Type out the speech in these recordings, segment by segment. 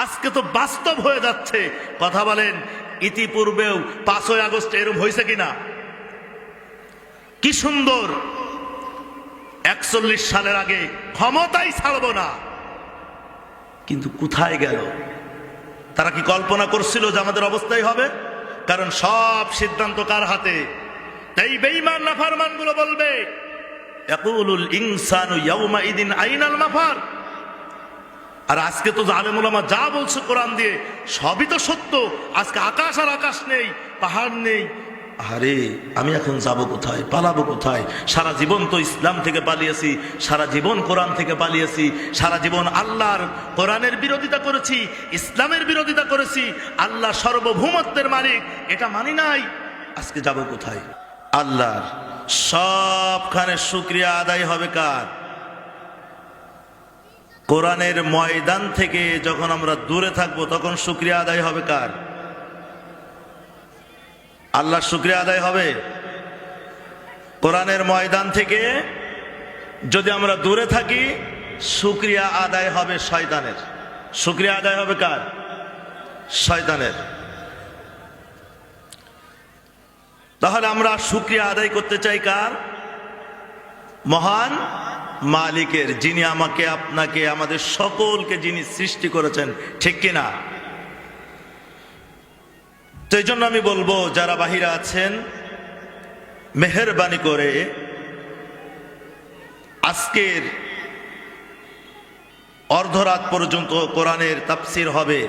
আজকে তো বাস্তব হয়ে যাচ্ছে। কথা বলেন, ইতিপূর্বেও 5ই আগস্ট এরকম হয়েছে কিনা? কি সুন্দর 41 সালের আগে ক্ষমতাই ছাড়বো না, কিন্তু কোথায় গেল? তারা কি কল্পনা করছিল যে আমাদের অবস্থাই হবে? কারণ সব সিদ্ধান্ত কার হাতে? তাই বেঈমান নাফরমান গুলো বলবে, ইয়াকুলুল ইনসানু ইয়াউমাইদিন আইনাল মাফার। আর আজকে তো আলেম ওলামা যা বলছে কোরআন দিয়ে সবই তো সত্য। আজকে আকাশ আর আকাশ নেই, পাহাড় নেই। আরে আমি এখন যাব কোথায়, পালাবো কোথায়? সারা জীবন তো ইসলাম থেকে পালিয়েছি, সারা জীবন কোরআন থেকে পালিয়েছি, সারা জীবন আল্লাহর কোরআনের বিরোধিতা করেছি, ইসলামের বিরোধিতা করেছি। আল্লাহ সার্বভৌমত্বের মালিক, এটা মানি নাই। আজকে যাব কোথায়? আল্লাহর। সবখানে শুকরিয়া আদায় হবে কার? কোরআনের ময়দান থেকে যখন আমরা দূরে থাকবো তখন শুকরিয়া আদায় হবে কার? আল্লাহর শুকরিয়া আদায় হবে। কোরআনের ময়দান থেকে যদি আমরা দূরে থাকি, শুকরিয়া আদায় হবে শয়তানের। শুকরিয়া আদায় হবে কার? শয়তানের। তাহলে আমরা শুকরিয়া আদায় করতে চাই কার? মহান মালিকের, যিনি আমাকে, আপনাকে, আমাদের সকলকে যিনি সৃষ্টি করেছেন, ঠিক কিনা? তো এই জন্য আমি বলবো, যারা বাহিরে আছেন, মেহেরবানি করে আজকের অর্ধরাত পর্যন্ত কোরআনের তাফসীর হবে।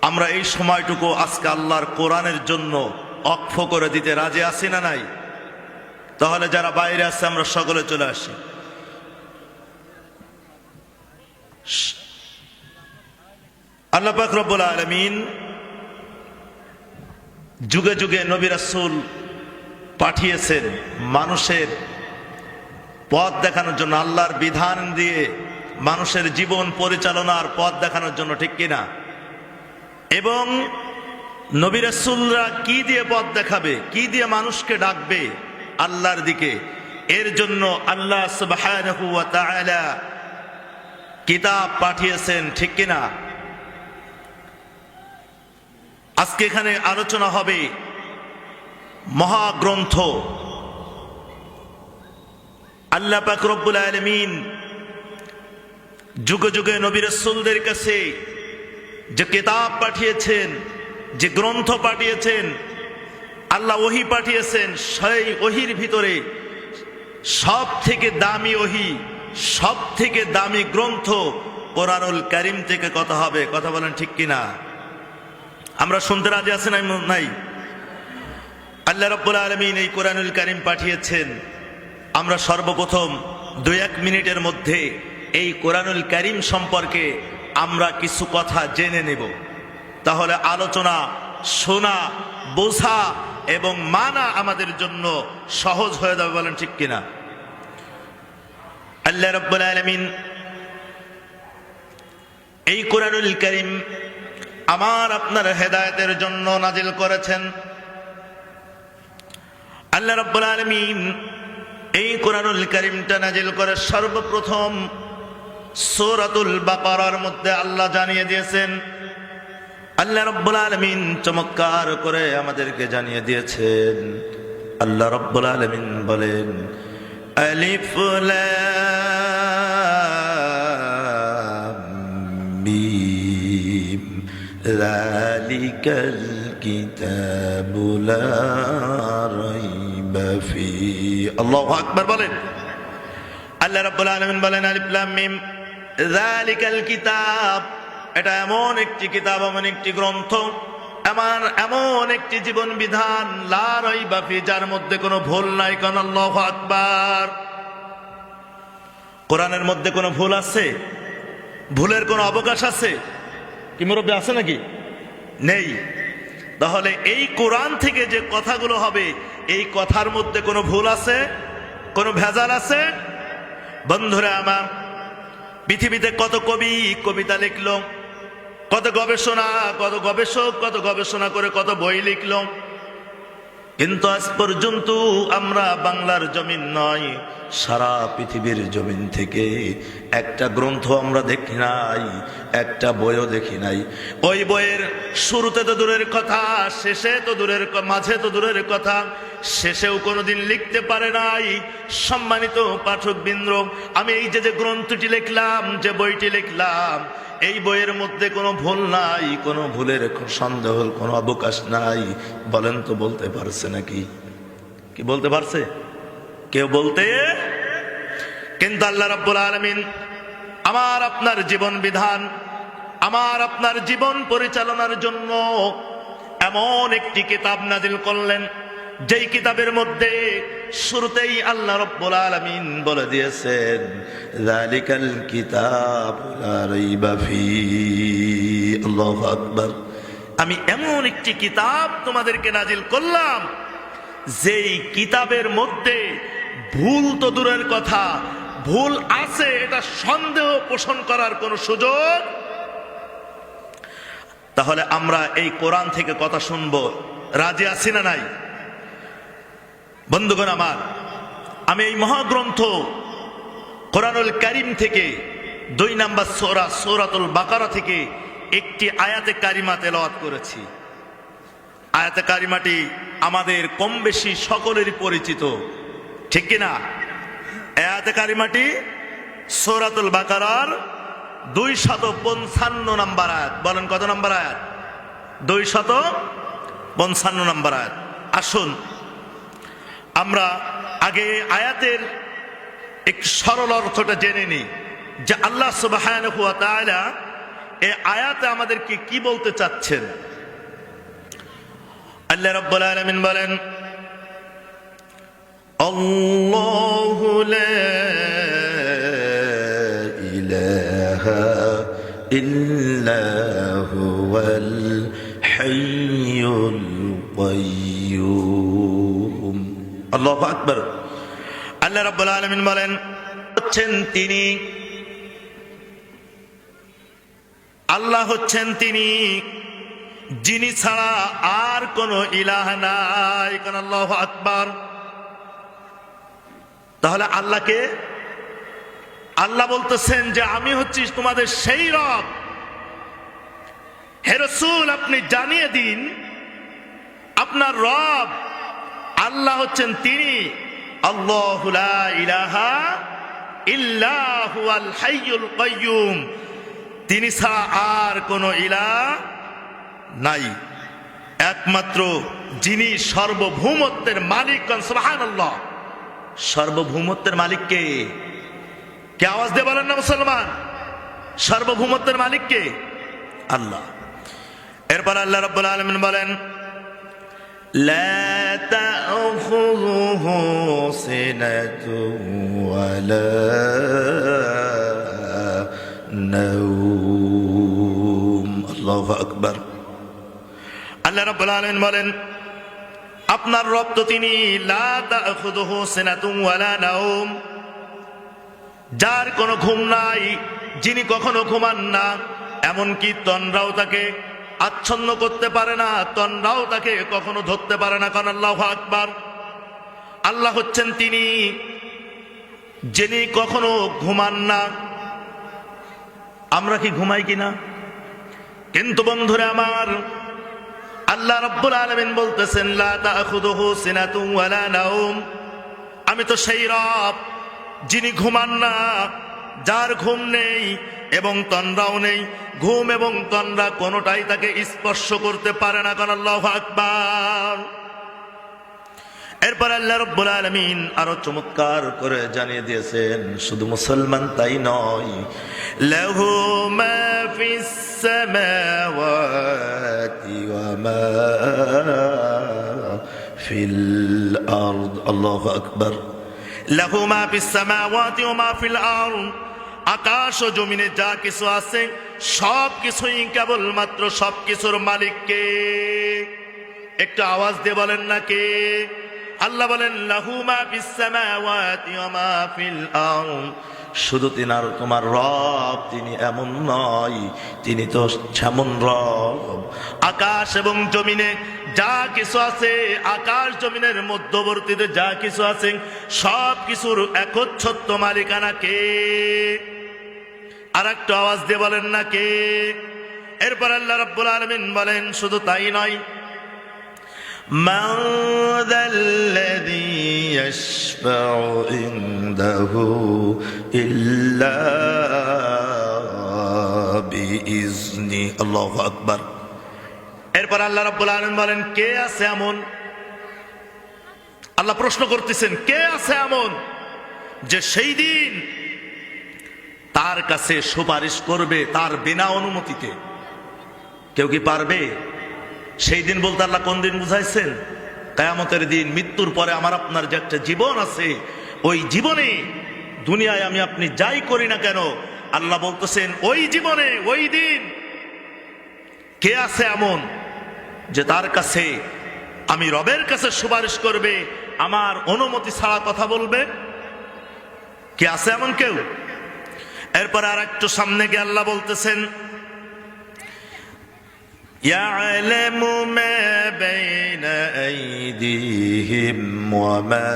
আমরা এই সময়টুকু আজকে আল্লাহর কোরআনের জন্য অক্ষ করে দিতে রাজি আছি না নাই? তাহলে যারা বাইরে আছে আমরা সকলে চলে আসি। আল্লাহ পাক রব্বুল আলামিন যুগে যুগে নবী রাসূল পাঠিয়েছেন মানুষের পথ দেখানোর জন্য, আল্লাহর বিধান দিয়ে মানুষের জীবন পরিচালনার পথ দেখানোর জন্য, ঠিক কিনা? এবং নবী রাসূলরা কি দিয়ে পথ দেখাবে, কি দিয়ে মানুষকে ডাকবে আল্লাহর দিকে, এর জন্য আল্লাহ সুবহানাহু ওয়া তাআলা কিতাব পাঠিয়েছেন, ঠিক কিনা? আজকে এখানে আলোচনা হবে মহাগ্রন্থ আল্লাহ পাক রব্বুল আলামিন যুগে যুগে নবী রাসূলদের কাছে যে কিতাব পাঠিয়েছেন, যে গ্রন্থ পাঠিয়েছেন, আল্লাহ ওহী পাঠিয়েছেন, সেই ওহীর ভিতরে সব থেকে দামি ওহী, সব থেকে দামি গ্রন্থ কোরআনুল কারীম থেকে কথা হবে। কথা বলেন ঠিক কিনা? আমরা শুনতে রাজি আছি নাই? আল্লাহ রাব্বুল আলামিন এই কোরআনুল কারীম পাঠিয়েছেন। আমরা সর্বপ্রথম 2-1 মিনিটের মধ্যে এই কোরআনুল কারীম সম্পর্কে আমরা কিছু কথা জেনে নেব। তাহলে আলোচনা শোনা, বোঝা এবং মানা আমাদের জন্য সহজ হয়ে যাবে। বলেন ঠিক কিনা? আল্লাহ রাব্বুল আলামিন এই কোরআনুল কারীম আমার আপনার হেদায়েতের জন্য নাজিল করেছেন। আল্লাহ রাব্বুল আলামিন এই কোরআনুল কারীমটা নাজিল করে সর্বপ্রথম সূরাতুল বাকারার মধ্যে আল্লাহ জানিয়ে দিয়েছেন। আল্লাহ রাব্বুল আলামিন চমৎকার করে আমাদেরকে জানিয়ে দিয়েছেন। আল্লাহ রাব্বুল আলামিন বলেন, আলিফ লাম মিম যালিকাল কিতাবু লা রাইবা ফীহি। আল্লাহু আকবার বলেন। আল্লাহ রাব্বুল আলামিন বলেন, আলিফ লাম মিম যালিকাল কিতাব, এটা এমন একটি কিতাব, এমন একটি গ্রন্থ, এমন একটি জীবন বিধান, লা রাইবা ফীহি, যার মধ্যে কোনো ভুল নাই। কারণ আল্লাহু আকবার। কোরআনের মধ্যে কোনো ভুল আছে? ভুলের কোনো অবকাশ আছে কি মুরব্বী? আছে নাকি? নেই। তাহলে এই কোরআন থেকে যে কথাগুলো হবে, এই কথার মধ্যে কোনো ভুল আছে? কোনো ভেজাল আছে? বন্ধুরা আমার, পৃথিবীতে কত কবি কবিতা লিখলো, কত গবেষণা, কত গবেষক কত গবেষণা করে কত বই লিখলো, কিন্তু আজ পর্যন্ত আমরা বাংলার জমিন নয়, সারা পৃথিবীর জমিন থেকে একটা গ্রন্থ আমরা দেখি নাই, একটা বইও দেখি নাই। ওই বইয়ের শুরুতে তো দূরের কথা, শেষে তো দূরের, মাঝে তো দূরের কথা, শেষেও কোনোদিন লিখতে পারে নাই। সম্মানিত পাঠকবৃন্দ, আমি এই যে গ্রন্থটি লিখলাম, যে বইটি লিখলাম, এই বইয়ের মধ্যে কোনো ভুল নাই, কোনো ভুলের সন্দেহের কোনো অবকাশ নাই। বলেন তো, বলতে পারছে নাকি? কি বলতে পারছে? কেউ বলতে? কিন্তু আল্লাহ রাব্বুল আলামিন আমার আপনার জীবন বিধান, আমার আপনার জীবন পরিচালনার জন্য এমন একটি কিতাব নাজিল করলেন, যেই কিতাবের মধ্যে শুরুতেই আল্লাহ রাব্বুল আলামিন বলে দিয়েছেন, যালিকাল কিতাবু লা রাইবা ফীহি। আল্লাহু আকবার। আমি এমন একটি কিতাব তোমাদেরকে নাজিল করলাম, যেই কিতাবের মধ্যে ভুল তো দূরের কথা, ভুল আছে এটা সন্দেহ পোষণ করার কোনো সুযোগ। তাহলে আমরা এই কোরআন থেকে কথা শুনবো, রাজি আছি না নাই? বন্ধুগণ আমার, আমি এই মহাগ্রন্থ কোরআনুল কারীম থেকে 2 নম্বর সূরা সূরাতুল বাকারা থেকে একটি আয়াতে কারিমা তেলাওয়াত করেছি। আয়াতে কারিমাটি আমাদের কম বেশি সকলেরই পরিচিত, ঠিক কিনা? আয়াতে কারিমাটি সূরাতুল বাকারার 255 নম্বর আয়াত। বলেন কত নম্বর আয়াত? 255 নম্বর আয়াত। আসুন আমরা আগে আয়াতের একটু সরল অর্থটা জেনে নিই, যে আল্লাহ সুবহানাহু ওয়া তাআলা এই আয়াতে আমাদেরকে কি বলতে চাচ্ছেন। আল্লাহ রাব্বুল আলামিন বলেন, আল্লাহু লা ইলাহা ইল্লা হুয়াল হাইয়ুল কাইয়্যুম। আল্লাহু আকবার। আল্লাহ রাব্বুল আলামিন বলেন, হচ্ছেন তিনি, আল্লাহ হচ্ছেন তিনি, যিনি ছাড়া আর কোনো ইলাহ নাই। কারণ আল্লাহু আকবার। তাহলে আল্লাহকে, আল্লাহ বলতেছেন যে আমি হচ্ছি তোমাদের সেই রব। হে রাসূল, আপনি জানিয়ে দিন আপনার রব আল্লাহ হচ্ছেন তিনি, আল্লাহু লা ইলাহা ইল্লা হুয়াল হাইয়ুল কাইয়্যুম, তিনি ছাড়া আর কোনো ইলাহ নাই, একমাত্র যিনি সর্বভৌমত্বের মালিক। সুবহানাল্লাহ। সার্বভৌমত্বের মালিক কে? কে? আওয়াজ দিয়ে বলেন না মুসলমান। সার্বভৌমত্বের মালিক কে? আল্লাহ। এরপর আল্লাহ রাব্বুল আলামিন বলেন, লা তা'খুযুহু সিনাতুন ওয়ালা নাওম। আল্লাহু আকবার। আল্লাহ রাব্বুল আলামিন বলেন, আপনার রব তো তিনি, লা তা'খুযুহু সিনাতুন ওয়ালা নাওম, যার কোনো ঘুম নাই, যিনি কখনো ঘুমান না, এমনকি তন্দ্রাও তাকে আচ্ছন্ন করতে পারে না, তন্দ্রাও তাকে কখনো ধরতে পারে না। কারণ আল্লাহু আকবার। আল্লাহ হচ্ছেন তিনি, যিনি কখনো ঘুমান না। আমরা কি ঘুমাই কিনা? কিন্তু বন্ধুরা আমার, আল্লাহ রাব্বুল আলামিন বলতেছেন, লা তা'খুযুহু সিনাতুন ওয়ালা নাওম, আমি তো সেই রব যিনি ঘুমান না, যার ঘুম নেই এবং তন্দ্রাও নেই। ঘুম এবং তন্দ্রা কোনোটাই তাকে স্পর্শ করতে পারে না। কারণ আল্লাহু আকবার। এরপর আল্লাহ রাব্বুল আলামিন আরো চমৎকার করে জানিয়ে দিয়েছেন, শুধু মুসলমান তাই নয়, লাহু মা ফিস সামাওয়াতি ওয়া মা ফিল আরদ। আল্লাহু আকবার। লাহু মা ফিস সামাওয়াতি ওয়া মা ফিল আরদ, আকাশ ও জমিনে যা কিছু আছে সব কিছুই কেবলমাত্র সব কিছুর মালিক কে? একটু আওয়াজ দিয়ে বলেন না কে? আল্লাহ বলেন, লাহু মা ফিস সামাওয়াতি ওয়া মা ফিল আরদ, শুধু তিনার তোমার রব তিনি এমন নয়, তিনি তো যেমন রব। আকাশ এবং জমিনে যা কিছু আছে, আকাশ জমিনের মধ্যবর্তীতে যা কিছু আছে, সব কিছুর একচ্ছত্ব মালিকানা কে? আর একটু আওয়াজ দিয়ে বলেন না কে? এরপর আল্লাহ রাব্বুল আলামিন বলেন শুধু তাই নয়, মান যাল্লাযী ইয়াশফাউ ইনদাহু ইল্লা বিইজনি। আল্লাহু আকবার। এরপর আল্লাহ রাব্বুল আলামিন বলেন কে আছে এমন, আল্লাহ প্রশ্ন করতেছেন কে আছে এমন যে সেই দিন তার কাছে সুপারিশ করবে তার বিনা অনুমতিতে? কেউ কি পারবে? সেই দিন বলতে আল্লাহ কোন দিন বুঝাইছেন? কিয়ামতের দিন, মৃত্যুর পরে আমার আপনার যে একটা জীবন আছে, ওই জীবনে দুনিয়ায় আমি আপনি যাই করি না কেন, আল্লাহ বলতেছেন ওই জীবনে ওই দিন কে আছে এমন যে তার কাছে আমি রবের কাছে সুপারিশ করবে, আমার অনুমতি ছাড়া কথা বলবে? কে আছে এমন কেউ? এরপর আর একটু সামনে গিয়ে আল্লাহ বলতেছেন ইয়ালামু মা বাইনা আইদিহিম ওয়া মা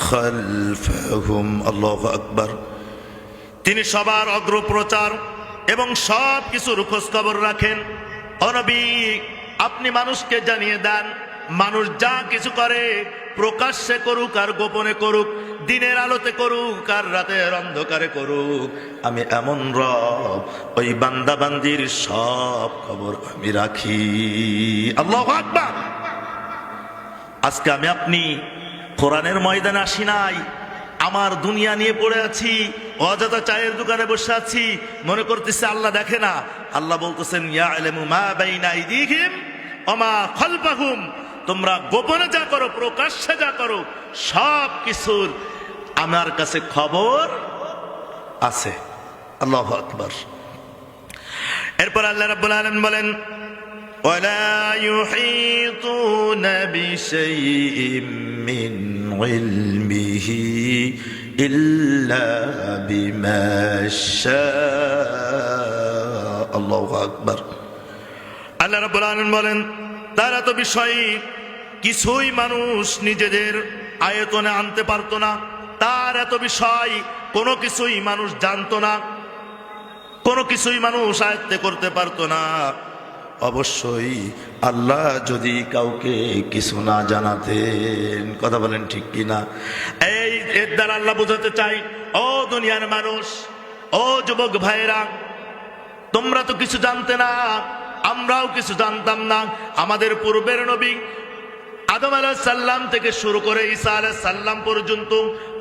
খালফাহুম। আল্লাহু আকবার। তিনি সবার অগ্রপ্রচার এবং সব কিছুর খোঁজ খবর রাখেন। ও নবী, আপনি মানুষকে জানিয়ে দেন, মানুষ যা কিছু করে, প্রকাশ্যে করুক আর গোপনে করুক, দিনের আলোতে করুক আর রাতের অন্ধকারে করুক, আমি এমন রব, ওই বান্দা বান্দির সব খবর আমি রাখি। আল্লাহু আকবার। আজকে আমি আপনি কোরআনের ময়দানে আসি নাই, আমার দুনিয়া নিয়ে পড়ে আছি, অযথা চায়ের দোকানে বসে আছি, মনে করতেছে আল্লাহ দেখে না। আল্লাহ বলতেছেন ইয়ালামু মা বাইনা আইদিহিম ওয়া মা খালফাহুম, তোমরা গোপনে যা করো প্রকাশ্যে যা করো সব কিছুর আমার কাছে খবর আছে। আল্লাহু আকবার। এরপর আল্লাহ রাব্বুল আলামিন বলেন ওয়ালা ইউহিতুনা বিশাইইম মিন ইলমিহি ইল্লা বিমা শাআ। আল্লাহু আকবার। আল্লাহ রাব্বুল আলামিন বলেন তার এত বিষয় কিছুই মানুষ নিজেদের আয়তনে আনতে পারতো না, তার এত বিষয় কোনো কিছুই মানুষ জানতো না, কোনো কিছুই মানুষ আয়ত্তে করতে পারতো না। অবশ্যই আল্লাহ যদি কাউকে কিছু না জানাতেন, কথা বলেন ঠিক কিনা? এই এর দ্বারা আল্লাহ বোঝাতে চাই, ও দুনিয়ার মানুষ, ও যুবক ভাইরা, তোমরা তো কিছু জানতে না, আমরাও কিছু জানতাম না। আমাদের পূর্বের নবী আদম আলাইহিস সালাম থেকে শুরু করে ঈসা আলাইহিস সালাম পর্যন্ত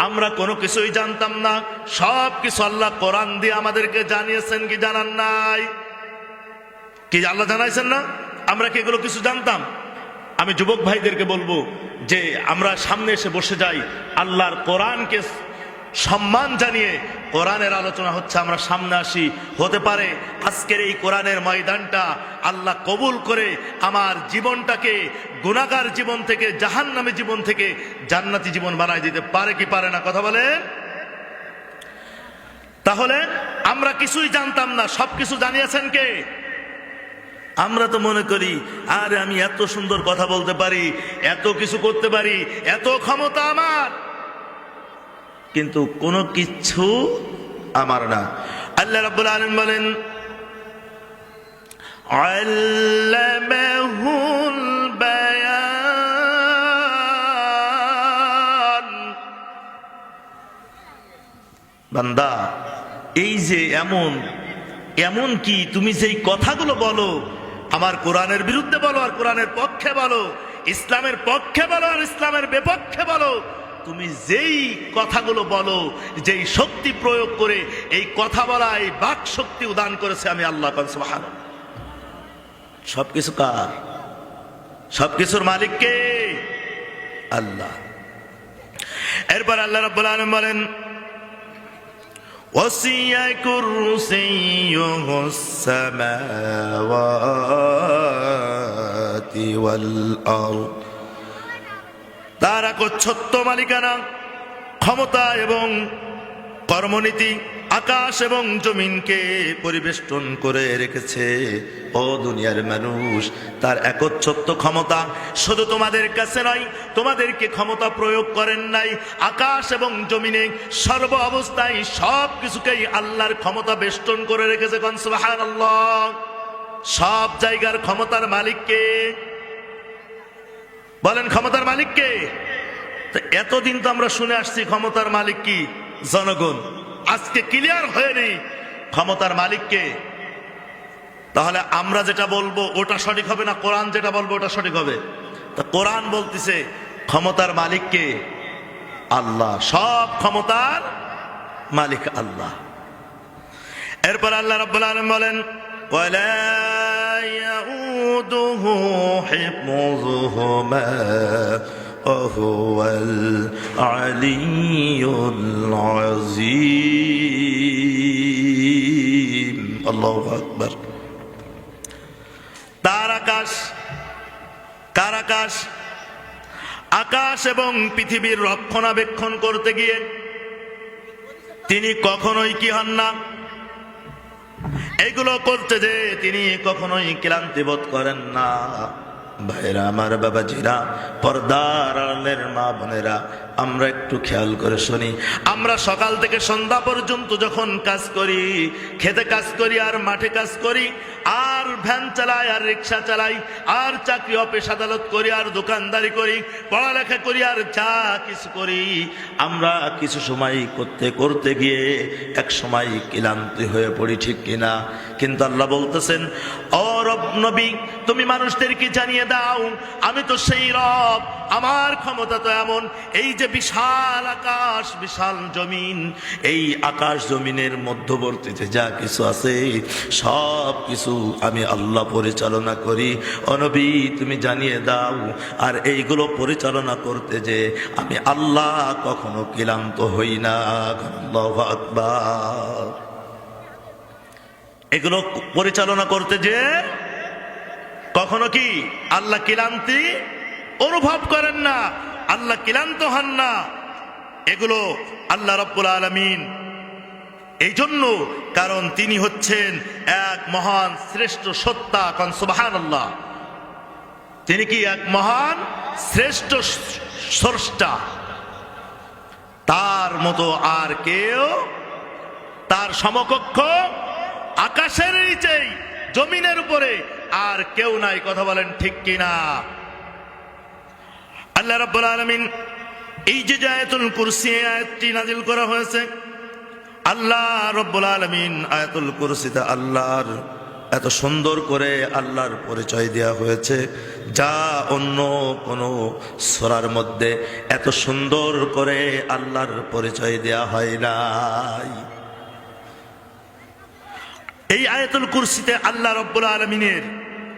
আমরা কোনো কিছুই জানতাম না। সব কিছু আল্লাহ কোরআন দিয়ে আমাদেরকে জানিয়েছেন কি জানান নাই? কি আল্লাহ জানাইছেন না? আমরা কি এগুলো কিছু জানতাম? আমি যুবক ভাইদেরকে বলবো যে আমরা সামনে এসে বসে যাই, আল্লাহর কোরআনকে সম্মান জানিয়ে কোরআনের আলোচনা হচ্ছে, আমরা সামনে আসি। হতে পারে আজকের এই কোরআনের ময়দানটা আল্লাহ কবুল করে আমার জীবনটাকে গুনাহগার জীবন থেকে, জাহান্নামী জীবন থেকে জান্নাতি জীবন বানায় দিতে পারে কি পারে না? কথা বলেন। তাহলে আমরা কিছুই জানতাম না, সবকিছু জানিয়েছেন কে? আমরা তো মনে করি আরে আমি এত সুন্দর কথা বলতে পারি, এত কিছু করতে পারি, এত ক্ষমতা আমার, কিন্তু কোনো কিছু আমার না। আল্লাহ রাব্বুল আলামিন বলেন আল্লামাহুল বায়ান। বান্দা, এই যে এমন এমন কি তুমি যেই কথাগুলো বলো, আমার কোরআনের বিরুদ্ধে বলো আর কোরআনের পক্ষে বলো, ইসলামের পক্ষে বলো আর ইসলামের বিপক্ষে বলো, তুমি যেই কথাগুলো বলো, যেই শক্তি প্রয়োগ করে এই কথা বলা, এই বাক শক্তি উদান করেছে আমি আল্লাহ। সুবহানাল্লাহ। সবকিছু কার? সবকিছুর মালিক কে? আল্লাহ। এরপর আল্লাহ রাব্বুল আলামিন বলেন ওয়াসিয়া কুরসিয়ুহুস সামাওয়াতি ওয়াল আরদ, তার একচ্ছত্ব মালিকানা ক্ষমতা এবং কর্মনীতি আকাশ এবং জমিনকে পরিবেষ্টন করে রেখেছে। ও দুনিয়ার মানুষ, তার একচ্ছত্ব ক্ষমতা শুধু তোমাদের কাছে নয়, তোমাদেরকে ক্ষমতা প্রয়োগ করেন নাই। আকাশ এবং জমিনে সর্ব অবস্থায় সব কিছুকেই আল্লাহর ক্ষমতা বেষ্টন করে রেখেছে। কোন সুবহানাল্লাহ। সব জায়গার ক্ষমতার মালিককে বলেন, ক্ষমতার মালিককে। তো এতদিন তো আমরা শুনে আসছি ক্ষমতার মালিক কি? জনগণ। আজকে ক্লিয়ার হয়নি ক্ষমতার মালিককে। তাহলে আমরা যেটা বলবো ওটা সঠিক হবে না কোরআন যেটা বলবো ওটা সঠিক হবে? তা কোরআন বলতেছে ক্ষমতার মালিককে আল্লাহ, সব ক্ষমতার মালিক আল্লাহ। এরপর আল্লাহ রাব্বুল আলামিন বলেন ওয়ালা ইয়াউদুহু হিফযুহুমা ওয়া হুয়াল আলিয়্যুল আযীম। আল্লাহু আকবার। তার আকাশ, কার আকাশ? আকাশ এবং পৃথিবীর রক্ষণাবেক্ষণ করতে গিয়ে তিনি কখনোই কি হন না? এগুলো করতে যে তিনি কখনোই ক্লান্তি বোধ করেন না। ভাইরা আমার, বাবাজিরা, পর্দার আড়ালের মা বোনেরা, আমরা একটু খেয়াল করে শুনি। আমরা সকাল থেকে সন্ধ্যা পর্যন্ত যখন কাজ করি, খেতে কাজ করি আর মাঠে কাজ করি আর ভ্যান চালাই আর রিক্সা চালাই আর চাকরি অফিস আদালত করি আর দোকানদারি করি, পড়ালেখা করি আর যা কিছু করি, আমরা কিছু সময় করতে করতে গিয়ে এক সময় ক্লান্তি হয়ে পড়ি, ঠিক কিনা? কিন্তু আল্লাহ বলতেছেন, ও রব নবী, তুমি মানুষদেরকে জানিয়ে দাও আমি তো সেই রব, আমার ক্ষমতা তো এমন। এই যে বিশাল আকাশ, বিশাল জমিন, এই আকাশ জমিনের মধ্যবর্তীতে যা কিছু আছে সব কিছু আমি আল্লাহ পরিচালনা করি। ও নবী, তুমি জানিয়ে দাও। আর এইগুলো পরিচালনা করতে যে আমি আল্লাহ কখনো ক্লান্ত হই না। আল্লাহু আকবার। এগুলো পরিচালনা করতে যে কখনো কি আল্লাহ ক্লান্তি অনুভব করেন না, আল্লাহ ক্লান্ত হন না। এগুলো আল্লাহ রাব্বুল আলামিন এই জন্য, কারণ তিনি হচ্ছেন এক মহান শ্রেষ্ঠ সত্তা। কারণ সুবহানাল্লাহ, তিনি কি এক মহান শ্রেষ্ঠ স্রষ্টা। তার মতো আর কেউ, তার সমকক্ষ আকাশের নিচেই জমিনের উপরে আর কেউ নাই। কথা বলেন ঠিক কিনা? আল্লাহ রাব্বুল আলামিন এই যে আয়াতুল কুরসি আয়াতটি নাজিল করা হয়েছে, আল্লাহ রাব্বুল আলামিন আয়াতুল কুরসিতে আল্লাহর এত সুন্দর করে আল্লাহর পরিচয় দেওয়া হয়েছে, যা অন্য কোনো সূরার মধ্যে এত সুন্দর করে আল্লাহর পরিচয় দেওয়া হয় নাই। এই আয়াতুল কুরসিতে আল্লাহ রাব্বুল আলামিনের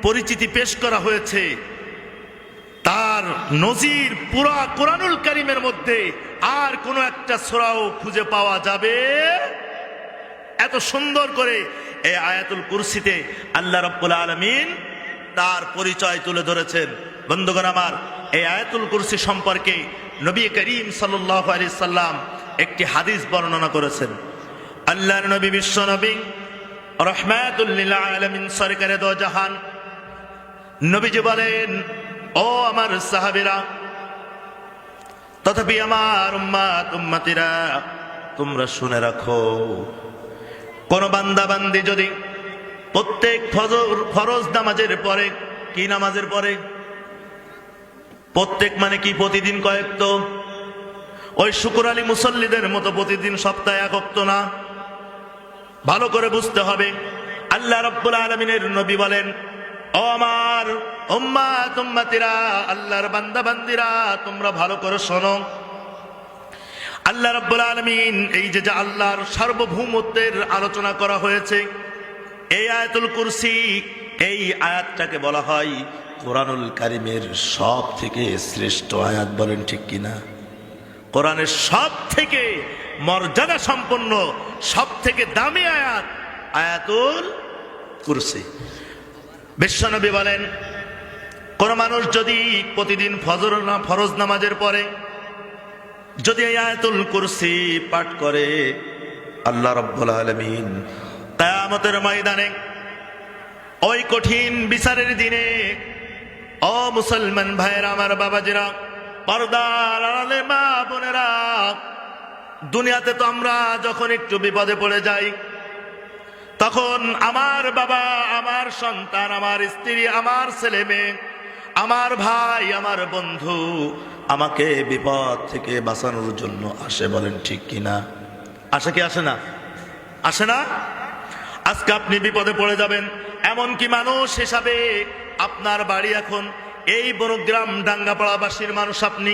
পরিচিতি পেশ করা হয়েছে। তার নজির পুরা কোরআনুল কারীমের মধ্যে আর কোন একটা সূরাও খুঁজে পাওয়া যাবে এত সুন্দর করে এই আয়াতুল কুরসিতে আল্লাহ রাব্বুল আলামিন তার পরিচয় তুলে ধরেছেন। বন্ধুগণ আমার, এই আয়াতুল কুরসি সম্পর্কে নবী করিম সাল্লাল্লাহু আলাইহি সাল্লাম একটি হাদিস বর্ণনা করেছেন। আল্লাহর নবী, বিশ্ব নবী, রাহমাতুল লিল আলামিন, সরকারে দো জাহান, নবীজি বলেন, ও আমার সাহাবীরা, তথাপি আমার উম্মত উম্মতিরা, তোমরা শুনে রাখো, কোন বান্দা বান্দি যদি প্রত্যেক ফরজ নামাজের পরে, কি নামাজের পরে? প্রত্যেক মানে কি? প্রতিদিন কয়েক তো, ওই শুকর আলী মুসল্লিদের মতো প্রতিদিন সপ্তাহে এক ওয়াক্ত না। ভালো করে বুঝতে হবে। আল্লাহ রাব্বুল আলামিনের নবী বলেন, ও আমার উম্মত উম্মতিরা, আল্লাহর বান্দা বান্দিরা, তোমরা ভালো করে শোনো। আল্লাহ রাব্বুল আলামিন এই যে আল্লাহর সার্বভৌমত্বের আলোচনা করা হয়েছে, এই আয়াতুল কুরসি, এই আয়াতটাকে বলা হয় কোরআনুল কারীমের সব থেকে শ্রেষ্ঠ আয়াত। বলেন ঠিক কিনা? কোরআনের সব থেকে মর্যাদা সম্পন্ন, সব থেকে দামি আয়াত আয়াতুল কুরসি। বিশ্বনবী বলেন, কোন মানুষ যদি প্রতিদিন ফরজ নামাজের পরে যদি এই আয়াতুল কুরসি পাঠ করে, আল্লাহ রাব্বুল আলামিন কিয়ামতের ময়দানে ওই কঠিন বিচারের দিনে, ও মুসলমান ভাইয়েরা, আমার বাবাজিরা, পর্দার আড়ালে মা বোনেরা, দুনিয়াতে তো আমরা যখন একটু বিপদে পড়ে যাই, তখন আমার বাবা, আমার সন্তান, আমার স্ত্রী, আমার ছেলে মেয়ে, আমার ভাই, আমার বন্ধু আমাকে বিপদ থেকে বাঁচানোর জন্য আসে। বলেন ঠিক কিনা? আসে কি আসে না? আসে না? আজকে আপনি বিপদে পড়ে যাবেন, এমনকি মানুষ হিসাবে আপনার বাড়ি এখন এই বনগ্রাম ডাঙ্গাপাড়াবাসীর মানুষ আপনি,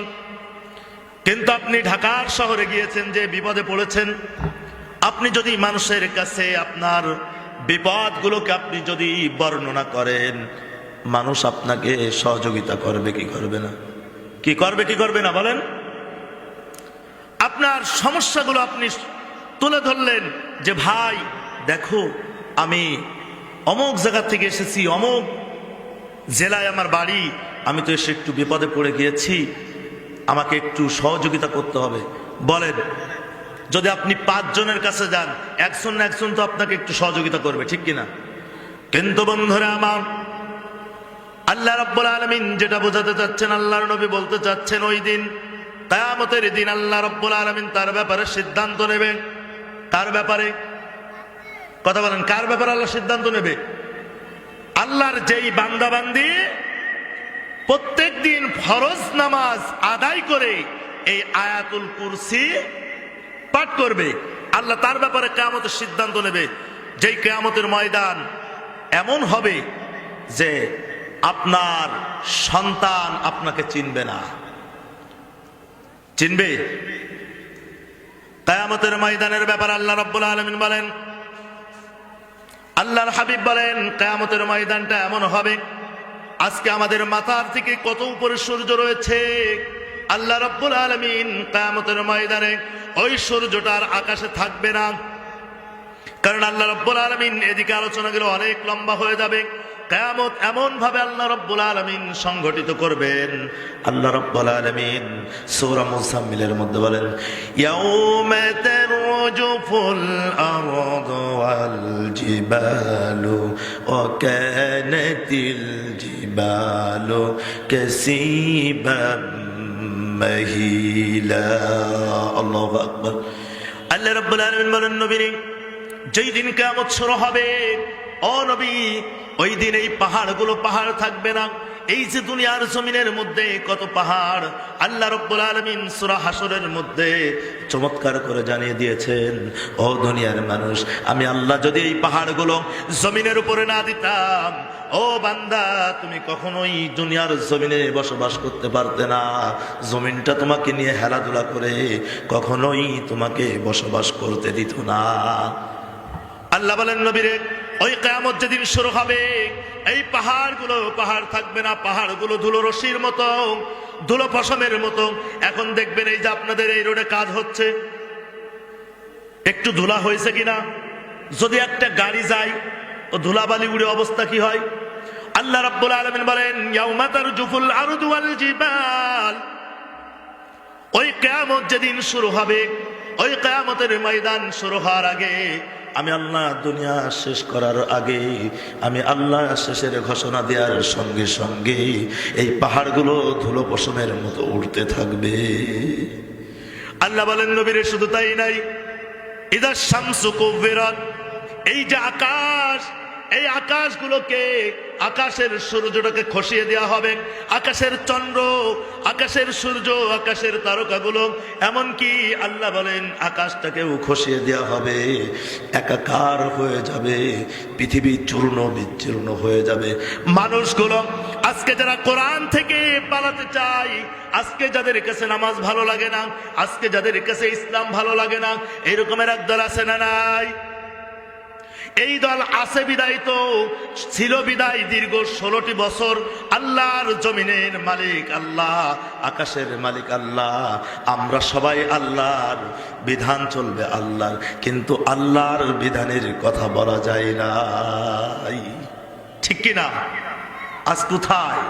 কিন্তু আপনি ঢাকার শহরে গিয়েছেন যে বিপদে পড়েছেন। আপনি যদি মানুষের কাছে আপনার বিপদগুলোকে আপনি যদি বর্ণনা করেন, মানুষ আপনাকে সহযোগিতা করবে কি করবে না? কি করবে কি করবে না বলেন? আপনার সমস্যাগুলো আপনি তুলে ধরলেন যে ভাই দেখো, আমি অমুক জায়গা থেকে এসেছি, অমুক জেলায় আমার বাড়ি, আমি তো এসে একটু বিপদে পড়ে গিয়েছি, আমাকে একটু সহযোগিতা করতে হবে। বলেন, যদি আপনি 5 জনের কাছে যান, একজন না একজন তো আপনাকে একটু সহযোগিতা করবে, ঠিক কিনা? কিন্তু বন্ধুরা আমার, আল্লাহ রাব্বুল আলামিন যেটা বোঝাতে চাচ্ছেন, আল্লাহর নবী বলতে চাচ্ছেন, ওই দিন কিয়ামতের দিন আল্লাহ রাব্বুল আলামিন তার ব্যাপারে সিদ্ধান্ত নেবেন। তার ব্যাপারে কথা বলেন, কার ব্যাপারে আল্লাহ সিদ্ধান্ত নেবে? আল্লাহর যেই বান্দা বান্দি প্রত্যেক দিন ফরজ নামাজ আদায় করে এই আয়াতুল কুরসি পাঠ করবে, আল্লাহ তার ব্যাপারে কিয়ামতের সিদ্ধান্ত নেবে। যেই কিয়ামতের ময়দান এমন হবে যে আপনার সন্তান আপনাকে চিনবে না। চিনবে? কিয়ামতের ময়দানের ব্যাপারে আল্লাহ রাব্বুল আলামিন বলেন, আল্লাহর হাবিব বলেন, কিয়ামতের ময়দানটা এমন হবে, আজকে আমাদের মাথার থেকে কত উপরে সূর্য রয়েছে, আল্লাহ রাব্বুল আলামিন কিয়ামতের ময়দানে ওই সূর্যটার আকাশে থাকবে না। কারণ আল্লাহ রাব্বুল আলামিন, এদিকে আলোচনাগুলো অনেক লম্বা হয়ে যাবে, কিয়ামত এমন ভাবে আল্লাহ রাব্বুল আলামিন সংগঠিত করবেন। আল্লাহ রাব্বুল আলামিন সূরা মুজাম্মিলের মধ্যে বলেন, ইয়াউমা তারজুফুল আরদু ওয়াল জিবালু ওয়া কানাতিল জিবালু কাসীবাম মাহিলা। আল্লাহু আকবার। আল্লাহ রাব্বুল আলামিন বলেন, নবী, যেই দিন কিয়ামত শুরু হবে, ও নবী, ওই দিন এই পাহাড়গুলো পাহাড় থাকবে না। এই যে দুনিয়ার জমিনের মধ্যে কত পাহাড়, আল্লাহ রাব্বুল আলামিন সূরা হাসরের মধ্যে চমৎকার করে জানিয়ে দিয়েছেন, ও দুনিয়ার মানুষ, আমি আল্লাহ যদি এই পাহাড়গুলো জমিনের উপরে না দিতাম, ও বান্দা, তুমি কখনোই দুনিয়ার জমিনে বসবাস করতে পারতে না। জমিনটা তোমাকে নিয়ে হেলাধুলা করে কখনোই তোমাকে বসবাস করতে দিত না। আল্লাহ বলেন, নবীরে, ওই কিয়ামত যেদিন শুরু হবে, এই পাহাড়গুলো পাহাড় থাকবে না, পাহাড়গুলো ধুলো রশির মতো, ধুলো পশমের মতো। এখন দেখবেন এই যে আপনাদের এই রোডে কাজ হচ্ছে, একটু ধুলা হয়েছে কিনা, যদি একটা গাড়ি যায় তো ধুলাবালি উড়ে অবস্থা কি হয়? আল্লাহ রাব্বুল আলামিন বলেন, ইয়াউমা তারজুফুল আরদু ওয়াল জিবাল, ওই কিয়ামত যেদিন শুরু হবে, ওই কিয়ামতের ময়দান শুরু হওয়ার আগে, আমি আল্লাহ দুনিয়া শেষ করার আগে, আমি আল্লাহ শেষের ঘোষণা দেওয়ার সঙ্গে সঙ্গে এই পাহাড়গুলো ধুলো পশমের মতো উঠতে থাকবে। আল্লাহ বলেন, নবীরে, শুধু তাই নাই, ইদা শামসু কুবিরাত, এই যে আকাশ, এই আকাশগুলোকে, আকাশের সূর্যটাকে খসিয়ে দেওয়া হবে, আকাশের চন্দ্র, আকাশের সূর্য, আকাশের তারকাগুলো, এমনকি আল্লাহ বলেন আকাশটাকেও খসিয়ে দেওয়া হবে, একাকার হয়ে যাবে, পৃথিবী চূর্ণ বিচূর্ণ হয়ে যাবে। মানুষগুলো আজকে যারা কোরআন থেকে পালাতে চায়, আজকে যাদের কাছে নামাজ ভালো লাগে না, আজকে যাদের কাছে ইসলাম ভালো লাগে না, এরকমের একদল আছে না নাই? এই দল আছে বিদায় তো ছিল বিদায় দীর্ঘ 16টি বছর আল্লাহর জমিনের মালিক আল্লাহ, আকাশের মালিক আল্লাহ, আমরা সবাই আল্লাহর বিধান চলবে আল্লাহর, কিন্তু আল্লাহর বিধানের কথা বলা যায় না, ঠিক কিনা? আজ কোথায়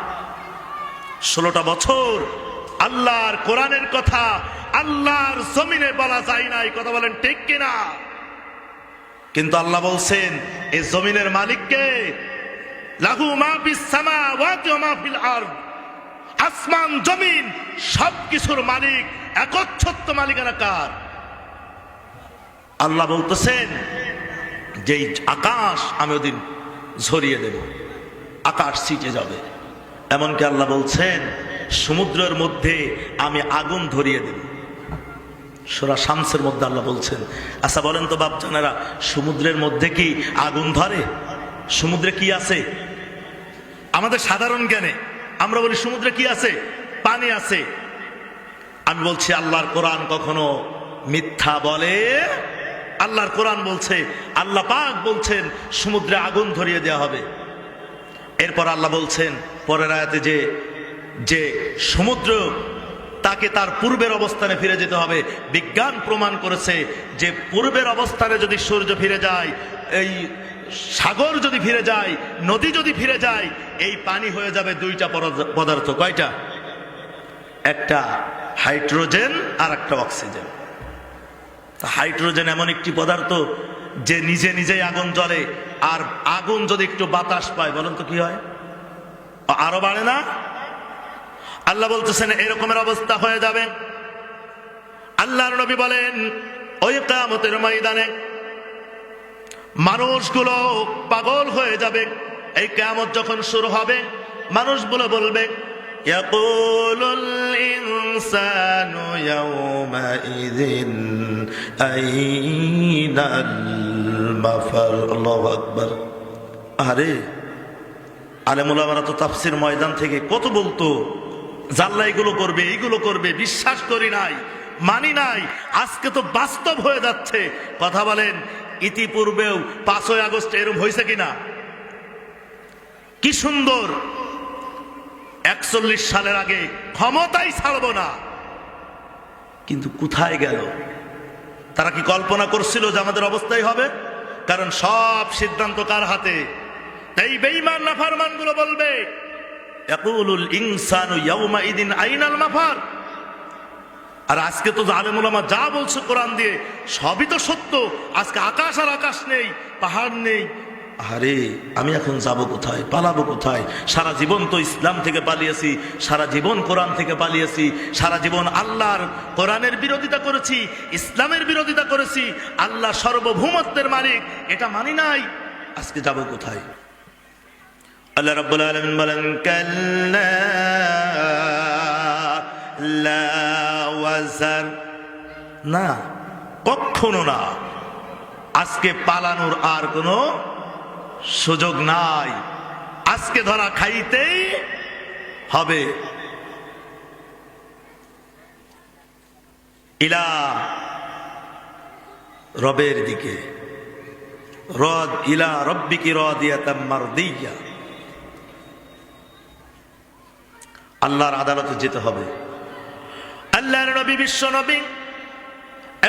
16টা বছর আল্লাহর কোরআনের কথা আল্লাহর জমিনে বলা যায় নাই। কথা বলেন ঠিক কিনা? কিন্তু আল্লাহ বলছেন এই জমিনের মালিককে, লাহু মা ফিস সামাওয়াতি ওয়া মা ফিল আরদ, আসমান জমিন সবকিছুর মালিক, একচ্ছত্ব মালিকানা কার? আল্লাহ বলতেছেন যে আকাশ আমি ওদিন ঝরিয়ে দেব, আকাশ ছিটে যাবে। এমনকি আল্লাহ বলছেন সমুদ্রের মধ্যে আমি আগুন ধরিয়ে দেব। সূরা শামসের মধ্যে আল্লাহ বলছেন। আচ্ছা বলেন তো বাপজানেরা, সমুদ্রের মধ্যে কি আগুন ধরে? সমুদ্রে কি আছে? আমাদের সাধারণ জ্ঞানে আমরা বলি সমুদ্রে কি আছে? পানি আছে। আমি বলছি আল্লাহর কোরআন কখনো মিথ্যা বলে? আল্লাহর কোরআন বলছে, আল্লাহ পাক বলছেন সমুদ্রে আগুন ধরিয়ে দেওয়া হবে। এরপর আল্লাহ বলছেন পরের আয়াতে যে সমুদ্র তাকে তার পূর্বের অবস্থানে ফিরে যেতে হবে। বিজ্ঞান প্রমাণ করেছে যে পূর্বের অবস্থানে যদি সূর্য ফিরে যায়, এই সাগর যদি ফিরে যায়, নদী যদি ফিরে যায়, এই পানি হয়ে যাবে দুইটা পদার্থ। কয়টা? একটা হাইড্রোজেন আর একটা অক্সিজেন। হাইড্রোজেন এমন একটি পদার্থ যে নিজে নিজেই আগুন জ্বলে, আর আগুন যদি একটু বাতাস পায় বলেন তো কি হয়? আরো বাড়ে না? আল্লাহ বলতেছেন এরকমের অবস্থা হয়ে যাবে। আল্লাহর নবী বলেন ওই কিয়ামতের ময়দানে মানুষগুলো পাগল হয়ে যাবে। এই কিয়ামত যখন শুরু হবে মানুষগুলো বলবে, ইয়াকুলুল ইনসানু ইয়াওমাইযিন আইনাল মাফার। আল্লাহু আকবার। আরে আলেম ওলামারা তো তাফসীর ময়দান থেকে কত বলতো, জাল্লা এগুলো করবে, এইগুলো করবে, বিশ্বাস করি নাই, মানি নাই। আজকে তো বাস্তব হয়ে যাচ্ছে। কথা বলেন, ইতিপূর্বেও 5ই আগস্ট এরকম হয়েছে কিনা? কি সুন্দর 41 সালের আগে ক্ষমতাই ছাড়বো না, কিন্তু কোথায় গেল? তারা কি কল্পনা করছিল যে আমাদের অবস্থাই হবে? কারণ সব সিদ্ধান্ত কার হাতে? এই বেঈমান নাফরমান গুলো বলবে, ইয়াকুলুল ইনসানু ইয়াউমাইদিন আইনাল মাফার। আর আজকে তো আলেম ওলামা যা বলছে কোরআন দিয়ে সবই তো সত্য। আজকে আকাশ আর আকাশ নেই, পাহাড় নেই। আরে আমি এখন যাব কোথায়, পালাবো কোথায়? সারা জীবন তো ইসলাম থেকে পালিয়েছি, সারা জীবন কোরআন থেকে পালিয়েছি, সারা জীবন আল্লাহর কোরআনের বিরোধিতা করেছি, ইসলামের বিরোধিতা করেছি। আল্লাহ সর্বভৌমত্বের মালিক, এটা মানি নাই। আজকে যাব কোথায়? আল্লাহ রাব্বুল আলামিন বলেন, কাল্লা লা ওয়াজার। না, কখনো না। আজকে পালানোর আর কোনো সুযোগ নাই। আজকে ধরা খাইতেই হবে। ইলা রবের দিকে, রদ ইলা রব্বিকি রাদিয়াতাম মারদিয়া। আল্লাহর আদালতে যেতে হবে। আল্লাহর নবী, বিশ্ব নবী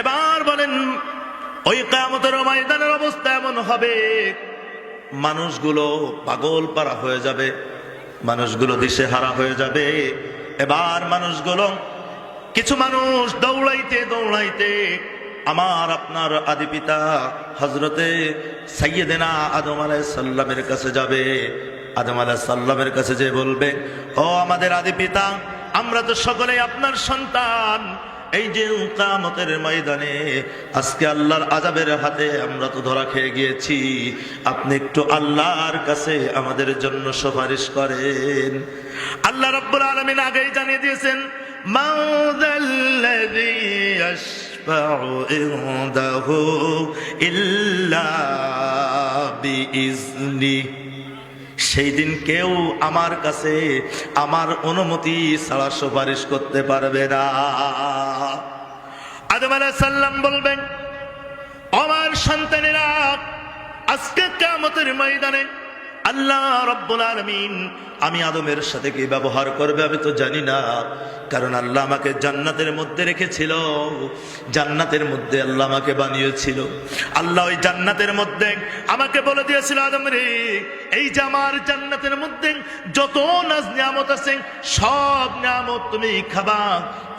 এবার বলেন ওই কিয়ামতের ময়দানের অবস্থা এমন হবে, মানুষগুলো পাগল পারা হয়ে যাবে, মানুষগুলো দিশেহারা হয়ে যাবে। এবার মানুষগুলো, কিছু মানুষ দৌড়াইতে দৌড়াইতে আমার আপনার আদি পিতা হযরতে সাইয়্যিদিনা আদম আলাইহিস সালামের কাছে যাবে। আদম আলাইহিস সালামের কাছে যে বলবে, ও আমাদের আদি পিতা, আমরা তো সকলেই আপনার সন্তান। এই যে কিয়ামতের ময়দানে আজকে আল্লাহর আযাবের হাতে আমরা তো ধরা খেয়ে গিয়েছি, আপনি একটু আল্লাহর কাছে আমাদের জন্য সুপারিশ করেন। আল্লাহ রাব্বুল আলামিন আগেই জানিয়ে দিয়েছেন, মাউযাল্লাযী ইয়াশফাউ ইনদাহু ইল্লা বিইজনি। সেই দিন কেউ আমার কাছে আমার অনুমতি ছাড়া সুপারিশ করতে পারবে না। আদম আলাইহিস সালাম বলবেন, আমার সন্তানেরা, আজকে কিয়ামতের ময়দানে আল্লাহ রাব্বুল আলামিন আমি আদমের সাথে কি ব্যবহার করবে আমি তো জানি না, কারণ আল্লাহ আমাকে জান্নাতের মধ্যে রেখেছিল, জান্নাতের মধ্যে আল্লাহ আমাকে বানিয়েছিল। আল্লাহ ওই জান্নাতের মধ্যে আমাকে বলে দিয়েছিল, আদম রে, এই যে আমার জান্নাতের মধ্যে যত নাজ নিয়ামত আছে সব নিয়ামত তুমি খাবা,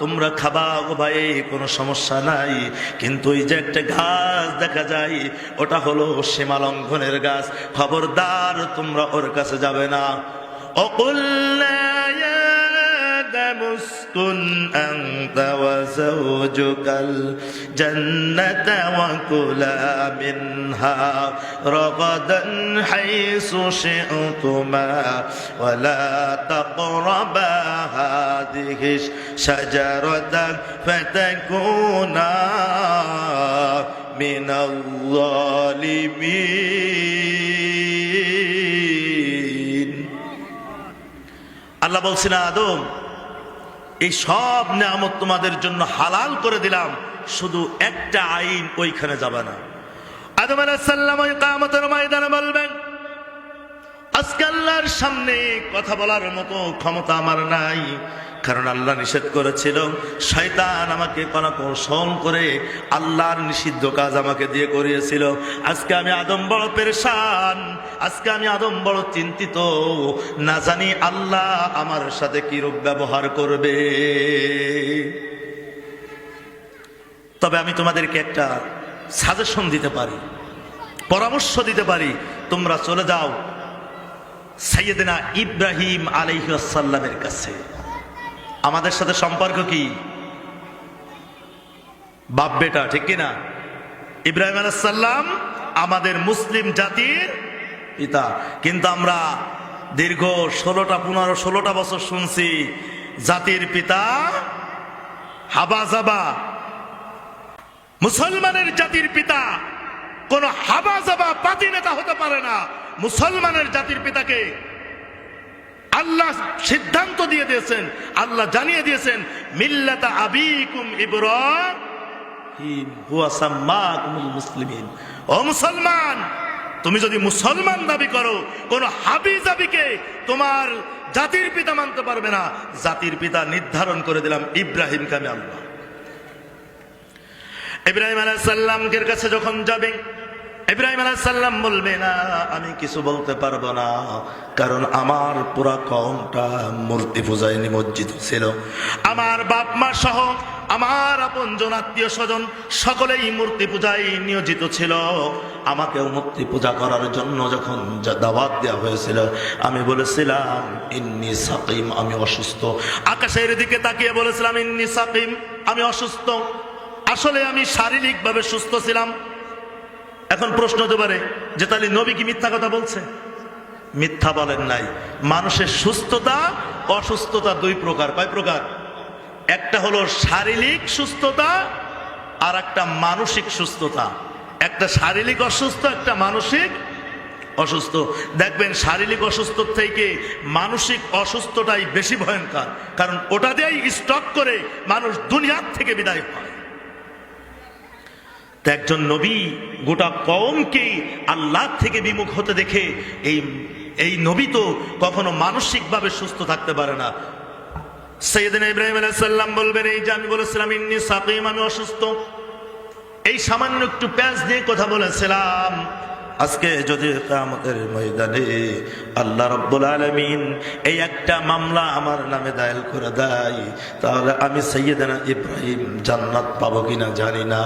তোমরা খাবা ও ভাই, কোনো সমস্যা নাই, কিন্তু ওই যে একটা গাছ দেখা যায় ওটা হলো সীমা লঙ্ঘনের গাছ, খবরদার তোমরা ওর কাছে যাবে না। وقلنا يا آدم اسكن أنت وزوجك الجنة وكلا منها رغدا حيث شئتما ولا تقربا هذه الشجرة فتكونا من الظالمين। আল্লাহ বলছেন, আদম এই সব নিয়ামত তোমাদের জন্য হালাল করে দিলাম, শুধু একটা আইন, ওইখানে যাবে না। আদম আলাইহিস সালাম ওই কিয়ামতের ময়দানে বলবেন, আজকে আল্লাহর সামনে কথা বলার মতো ক্ষমতা আমার নাই, কারণ আল্লাহ নিষেধ করেছিল। শয়তান আমাকে কৌশল করে আল্লাহর নিষিদ্ধ কাজ আমাকে দিয়ে করিয়েছিল। আজকে আমি আদম বড় পেরেশান, আজকে আমি আদম বড় চিন্তিত, না জানি আল্লাহ আমার সাথে কি রূপ ব্যবহার করবে। তবে আমি তোমাদেরকে একটা সাজেশন দিতে পারি, পরামর্শ দিতে পারি, তোমরা চলে যাও সাইয়েদনা ইব্রাহিম আলাইহিস সালামের কাছে। আমাদের সাথে সম্পর্ক কি? বাপ বেটা, ঠিক কিনা? ইব্রাহিম আলাইহিস সালাম আমাদের মুসলিম জাতির পিতা, কিন্তু আমরা দীর্ঘ 16টা বছর শুনছি জাতির পিতা হাবাজাবা। মুসলমানের জাতির পিতা কোন হাবাজাবা পাতি নেতা হতে পারে না। মুসলমানের জাতির পিতাকে আল্লাহ সিদ্ধান্ত দিয়ে দিয়েছেন, আল্লাহ জানিয়ে দিয়েছেন, মিল্লাতা আবিকুম ইব্রাহিম হুয়া সাম্মাকুমুল মুসলিমিন। ও মুসলমান, তুমি যদি মুসলমান দাবি করো, কোন হাবিজাবিকে তোমার জাতির পিতা মানতে পারবে না। জাতির পিতা নির্ধারণ করে দিলাম ইব্রাহিমকে আমি আল্লাহ। ইব্রাহিম আলাইহিস সালামের কাছে যখন যাবে, ইব্রাহিম আলাইহিস সালাম বলবে, না আমি কিছু বলতে পারবো না, কারণ আমার পুরা কওমটা মূর্তি পূজায় নিমজ্জিত ছিল। আমার বাপ মা সহ আমার আপনজন আত্মীয় স্বজন সকলেই মূর্তি পূজায় নিয়োজিত ছিল। আমাকেও মূর্তি পূজা করার জন্য যখন দাওয়াত দেওয়া হয়েছিল, আমি বলেছিলাম ইন্নী সাকিম, আমি অসুস্থ। আকাশের দিকে তাকিয়ে বলেছিলাম ইন্নী সাকিম, আমি অসুস্থ। আসলে আমি শারীরিকভাবে সুস্থ ছিলাম। এখন প্রশ্ন হতে পারে যে তাহলে নবী কি মিথ্যা কথা বলছে? মিথ্যা বলেন নাই। মানুষের সুস্থতা অসুস্থতা দুই প্রকার। কয় প্রকার? একটা হলো শারীরিক সুস্থতা আর একটা মানসিক সুস্থতা। একটা শারীরিক অসুস্থ, একটা মানসিক অসুস্থ। দেখবেন শারীরিক অসুস্থ থেকে মানসিক অসুস্থটাই বেশি ভয়ঙ্কর, কারণ ওটা দিয়েই স্টক করে মানুষ দুনিয়ার থেকে বিদায় হয়। একজন নবী গোটা কওমকে আল্লাহ থেকে বিমুখ হতে দেখে এই নবী তো কখনো মানসিকভাবে সুস্থ থাকতে পারে না। সাইয়েদনা ইব্রাহিম আলাইহিস সালাম বলবেন, এই যে আমি বলেছিলাম ইন্নী সাকিম, আমি অসুস্থ, এই সামান্য একটু প্যাঁচ দিয়ে কথা বলেছিলাম। আজকে যদি কিয়ামতের ময়দানে আল্লাহ রাব্বুল আলামিন এই একটা মামলা আমার নামে দায়ের করে দেয়, তাহলে আমি সাইয়েদনা ইব্রাহিম জান্নাত পাবো কিনা জানি না।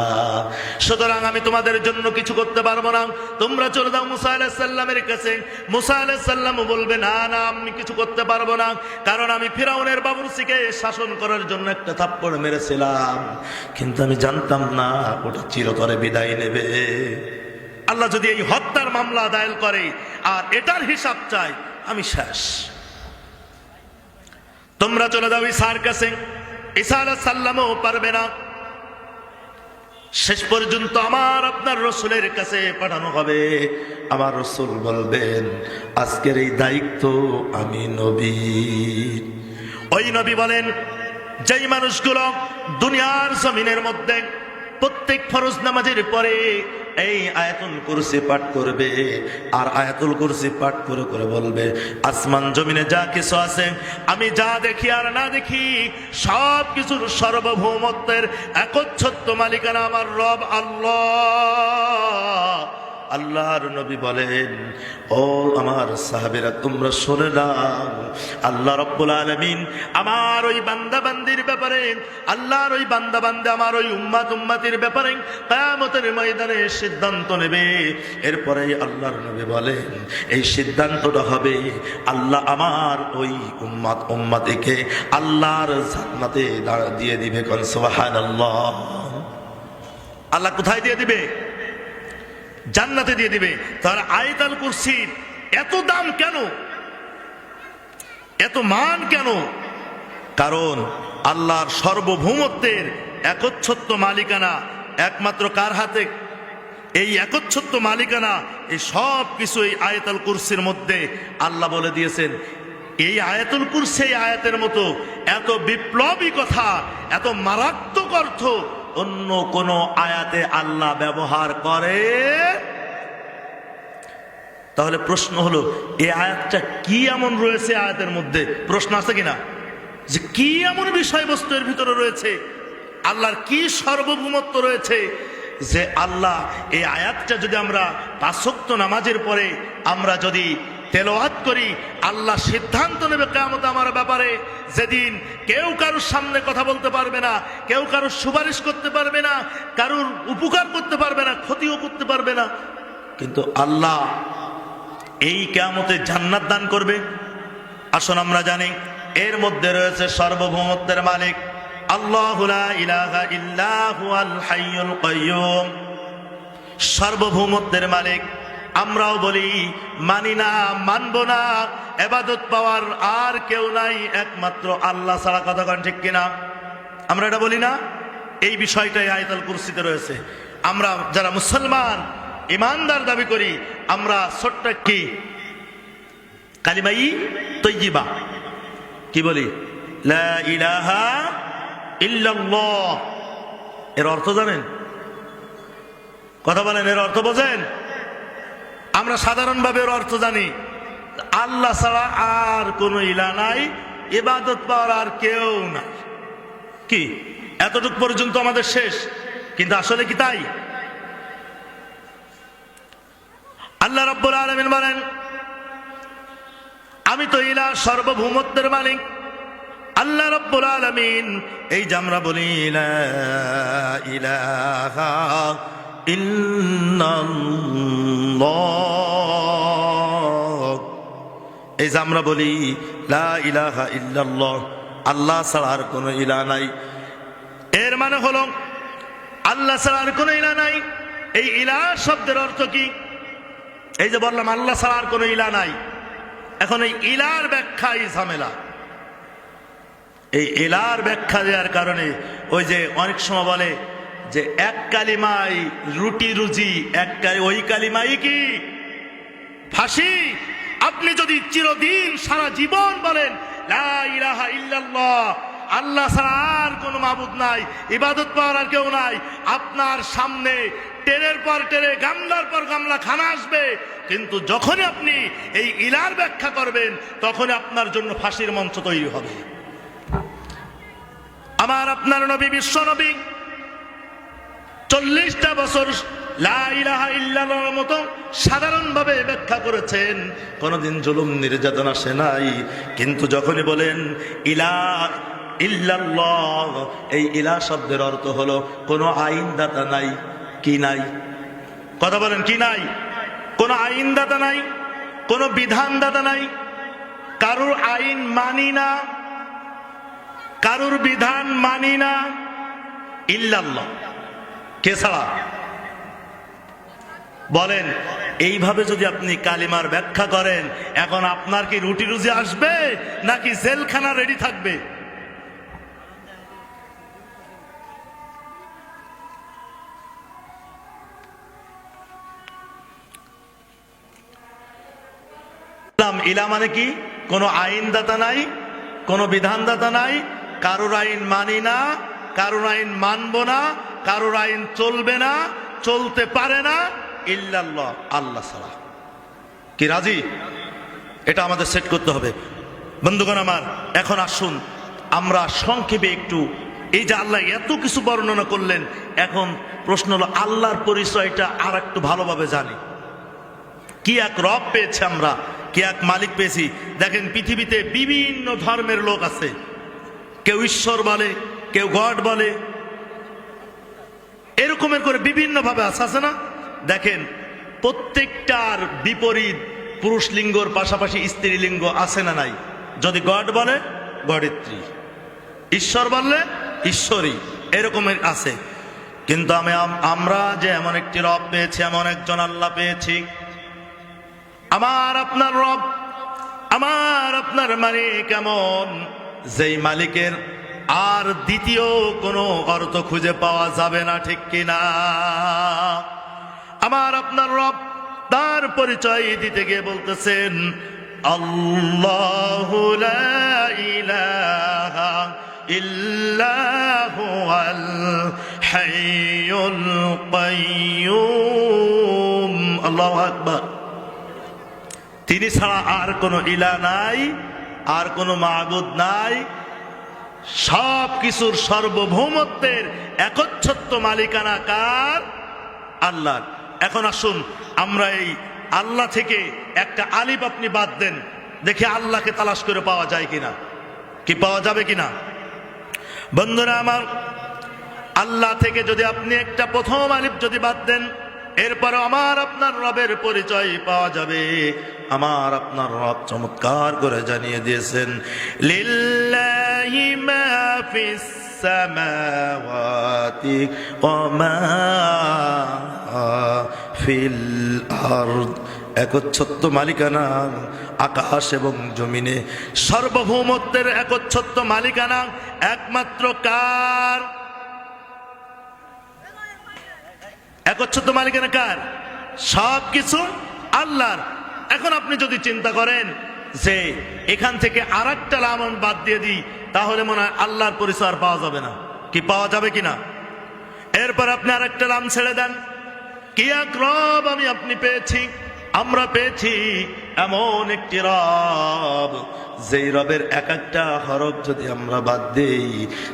সুতরাং আমি তোমাদের জন্য কিছু করতে পারবো না। তোমরা চলে যাও মুসা আলাইহিস সালামের কাছে। মুসা আলাইহিস সালাম বলবে, না না, আমি কিছু করতে পারবো না, কারণ আমি ফিরাউনের বাবুরচিকে শাসন করার জন্য একটা থাপ্পড় মেরেছিলাম, কিন্তু আমি জানতাম না ওটা চিরতরে বিদায় নেবে। আল্লাহ যদি এই হত্যার মামলা দায়ের করে আর এটার হিসাব চাই, আমি শেষ। তোমরা চলে যাও ঈসার কাছে। ঈসা আলাইহিস সালামও পারবে না। শেষ পর্যন্ত আমার আপনার রসুলের কাছে পাঠানো হবে। আমার রসুল বলবেন, আজকের এই দায়িত্ব আমি নবী। ওই নবী বলেন, যেই মানুষগুলো দুনিয়ার জমিনের মধ্যে প্রত্যেক ফরজ নামাজের পরে এই আয়াতুল কুরসি পাঠ করবে আর আয়াতুল কুরসি পাঠ করে করে বলবে, আসমান জমিনে যা কিছু আছে, আমি যা দেখি আর না দেখি, সব কিছুর সার্বভৌমত্বের একচ্ছত্ব মালিকানা আমার রব আল্লাহ। আল্লাহর নবী বলেন, ও আমার সাহাবীরা, তোমরা শুনে নাও, আল্লাহ রাব্বুল আলামিন আমার ওই বান্দা বান্দির ব্যাপারে, আল্লাহর ওই বান্দা বান্দা আমার ওই উম্মতির ব্যাপারে কিয়ামতের ময়দানে সিদ্ধান্ত নেবে। এরপরে আল্লাহর নবী বলেন, এই সিদ্ধান্তটা হবে আল্লাহ আমার ওই উম্মতিকে আল্লাহর জান্নাতে দিয়ে দিবে। কোন সুবহানাল্লাহ। আল্লাহ কোথায় দিয়ে দিবে? জান্নাতে দিয়ে দিবে। তার আয়াতুল কুরসির এত দাম কেন, এত মান কেন? কারণ আল্লাহর সার্বভৌমত্বের একচ্ছত্ব মালিকানা একমাত্র কার হাতে? এই একচ্ছত্ব মালিকানা, এই সব কিছু এই আয়াতুল কুরসির মধ্যে আল্লাহ বলে দিয়েছেন। এই আয়াতুল কুরসি আয়াতের মতো এত বিপ্লবী কথা, এত মারাত্মক অর্থ অন্য কোন আয়াতে আল্লাহ ব্যবহার করে? তাহলে প্রশ্ন হলো, এই আয়াতটা কি এমন রয়েছে আয়াতের মধ্যে? প্রশ্ন আছে কিনা যে কি এমন বিষয়বস্তু এর ভিতরে রয়েছে, আল্লাহর কি সার্বভৌমত্ব রয়েছে যে আল্লাহ এই আয়াতটা যদি আমরা ৫ ওয়াক্ত নামাজের পরে আমরা যদি তেলাওয়াত করি, আল্লাহ সিদ্ধান্ত নেবে কিয়ামত আমার ব্যাপারে, যেদিন কেউ কারোর সামনে কথা বলতে পারবে না, কেউ কারোর সুপারিশ করতে পারবে না, কারোর উপকার করতে পারবে না, ক্ষতিও করতে পারবে না, কিন্তু আল্লাহ এই কিয়ামতে জান্নাত দান করবে। আসুন আমরা জানি এর মধ্যে রয়েছে সার্বভৌমত্বের মালিক আল্লাহু লা ইলাহা ইল্লা হুয়াল হাইয়ুল কাইয়্যুম। সার্বভৌমত্বের মালিক আমরাও বলি, মানি না, মানবো না, ইবাদত পাওয়ার আর কেউ নাই একমাত্র আল্লাহ ছাড়া। কথা কন ঠিক কিনা? আমরা এটা বলি না? এই বিষয়টাই আয়াতুল কুরসিতে রয়েছে। আমরা যারা মুসলমান ইমানদার দাবি করি, আমরা ছোট্ট কি কালিমাই তয়্যিবা কি বলি? লা ইলাহা ইল্লাল্লাহ। এর অর্থ জানেন? কথা বলেন, এর অর্থ বোঝেন? আমরা সাধারণভাবে এর অর্থ জানি, আল্লাহ ছাড়া আর কোনো ইলাহ নাই, ইবাদত পাওয়ার আর কেউ নাই। কি এতটুকু পর্যন্ত আমাদের শেষ? কিন্তু আসলে কি তাই? আল্লাহ রাব্বুল আলামিন বলেন, আমি তো ইলাহ, সার্বভৌমত্বের মালিক আল্লাহ রাব্বুল আলামিন। এই যে আমরা বলি লা ইলাহা ইল্লাল্লাহ, এই যে আমরা বলি লা ইলাহা ইল্লাল্লাহ, আল্লাহ ছাড়া আর কোনো ইলাহ নাই, এর মানে হলো আল্লাহ ছাড়া আর কোনো ইলাহ নাই। এই ইলাহ শব্দের অর্থ কি? এই যে বললাম আল্লাহ ছাড়া আর কোনো ইলাহ নাই, এখন এই ইলাহর ব্যাখ্যাই ঝামেলা। এই ইলাহর ব্যাখ্যা দেওয়ার কারণে ওই যে অনেক সময় বলে যে এক কালিমাই রুটি রুজি, ওই কালিমাই কি ফাঁসি। আপনি যদি চিরদিন সারা জীবন বলেন লা ইলাহা ইল্লাল্লাহ, আল্লাহ ছাড়া আর কোনো মাবুদ নাই, ইবাদত পাওয়ার আর কেউ নাই, আপনার সামনে টেনের পর টেনে, গামলার পর গামলা খানা আসবে, কিন্তু যখনই আপনি এই ইলাহর ব্যাখ্যা করবেন তখনই আপনার জন্য ফাঁসির মঞ্চ তৈরি হবে। আমার আপনার নবী, বিশ্ব নবী 40টা বছর লা ইলাহা ইল্লাল্লাহর মতো সাধারণভাবে ব্যাখ্যা করেছেন, কোনদিন জুলুম নির্যাতন আসে নাই। কিন্তু যখনই বলেন ইলাহ ইল্লাল্লাহ, এই ইলাহ শব্দের অর্থ হলো কোনো আইনদাতা নাই। কি নাই? কথা বলেন, কি নাই? কোনো আইনদাতা নাই, কোনো বিধানদাতা নাই, কারুর আইন মানি না, কারুর বিধান মানি না। ইল্লাল্লাহ কে ছাড়া? বলেন, এইভাবে যদি আপনি কালিমার ব্যাখ্যা করেন, এখন আপনার কি রুটি রুজি আসবে নাকি জেলখানা রেডি থাকবে? ইলা মানে কি? কোনো আইনদাতা নাই, কোনো বিধানদাতা নাই, কারোর আইন মানি না, কারোর আইন মানবো না, কারোর আইন চলবে না, চলতে পারে না ইল্লাল্লাহ, আল্লাহ ছাড়া। কি রাজি? এটা আমাদের সেট করতে হবে। বন্ধুগণ আমার, এখন আসুন আমরা সংক্ষেপে একটু, এই যে আল্লাহ এত কিছু বর্ণনা করলেন, এখন প্রশ্ন হলো আল্লাহর পরিচয়টা আর একটু ভালোভাবে জানি। কি এক রব পেয়েছে আমরা, কি এক মালিক পেয়েছি। দেখেন পৃথিবীতে বিভিন্ন ধর্মের লোক আছে, কেউ ঈশ্বর বলে, কেউ গড বলে, এরকমের করে বিভিন্ন ভাবে আছে না? দেখেন প্রত্যেকটার বিপরীত পুরুষ লিঙ্গর পাশাপাশি স্ত্রীলিঙ্গ আছে না নাই? যদি গড বলে গডেত্রী, ঈশ্বর বললে ঈশ্বরী, এরকমের আছে। কিন্তু আমরা যে এমন একটি রব পেয়েছি, এমন একজন আল্লাহ পেয়েছি, আমার আপনার রব, আমার আপনার মালিক এমন, যেই মালিকের আর দ্বিতীয় কোনো অর্থ খুঁজে পাওয়া যাবে না, ঠিক কিনা? আমার আপনার রব তার পরিচয় দিতে গিয়ে বলতেছেন আল্লাহু লা ইলাহা ইল্লা হুয়াল হাইয়ুল কাইয়্যুম। আল্লাহু আকবার। তিনি ছাড়া আর কোনো ইলাহ নাই, আর কোনো মাবুদ নাই। সব কিছুর সার্বভৌমত্বের একচ্ছত্ব মালিকানা কার? আল্লাহ। এখন আসুন আমরা এই আল্লাহ থেকে একটা আলিফ আপনি বাদ দেন, দেখি আল্লাহকে তালাশ করে পাওয়া যায় কিনা, কি পাওয়া যাবে কিনা। বন্ধুরা আমার, আল্লাহ থেকে যদি আপনি একটা প্রথম আলিফ যদি বাদ দেন, এরপরে আমার আপনার রবের পরিচয় পাওয়া যাবে। আমার আপনার রব চমৎকার করে জানিয়ে দিয়েছেন লিল্লাহি মা ফিস সামাওয়াতি ওয়া মা ফিল আরদ। একচ্ছত্ব মালিকানা আকাশ এবং জমিনে, সার্বভৌমত্বের একচ্ছত্ব মালিকানা একমাত্র কার? একচ্ছত্ব মালিকানা কার? সব কিছু আল্লাহর। এখন আপনি যদি চিন্তা করেন যে এখান থেকে আর একটা লামন বাদ দিয়ে দিই, তাহলে মনে হয় আল্লাহর পরিচয় আর পাওয়া যাবে না। কি পাওয়া যাবে কিনা? এরপর আপনি আর একটা লাম ছেড়ে দেন, কি এক রব আমি আপনি পেয়েছি, আমরা পেয়েছি এমন একটি রব, যেই রবের এক একটা হরফ যদি আমরা বাদ দেই,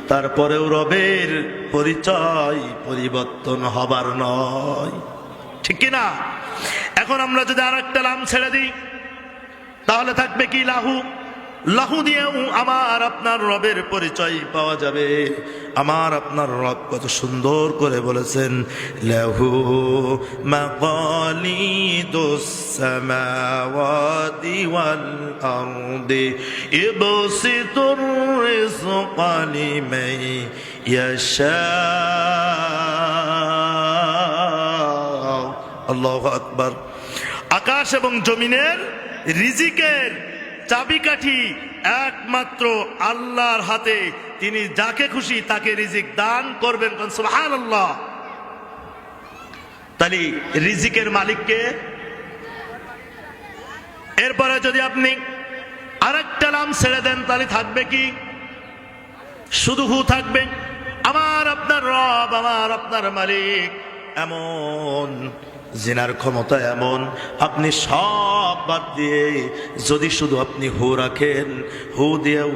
তারপরেও রবের পরিচয় পরিবর্তন হবার নয়, ঠিক কিনা? এখন আমরা যদি আর একটা নাম ছেড়ে দিই, তাহলে থাকবে কি? লাহু। লাহু দিয়েও আমার আপনার রবের পরিচয় পাওয়া যাবে। আমার আপনার রব কত সুন্দর করে বলেছেন লাহু মাকালিদুস সামাওয়াতি ওয়াল আরদি ইবসিতুর রিজকা লিমান ইয়াশা। আল্লাহু আকবার। আকাশ এবং জমিনের রিজিকের চাবিকাঠি একমাত্র আল্লাহর হাতে। তিনি যাকে খুশি তাকে রিজিক দান করবেন। সুবহানাল্লাহ। তাহলে রিজিকের মালিককে। এরপরে যদি আপনি আরেকটা নাম ছেড়ে দেন, তাহলে থাকবে কি? শুধু হু থাকবে। আমার আপনার রব, আমার আপনার মালিক এমন, জিনার ক্ষমতা এমন, আপনি সব বাদ দিয়ে যদি শুধু আপনি হু রাখেন, হু দিয়েও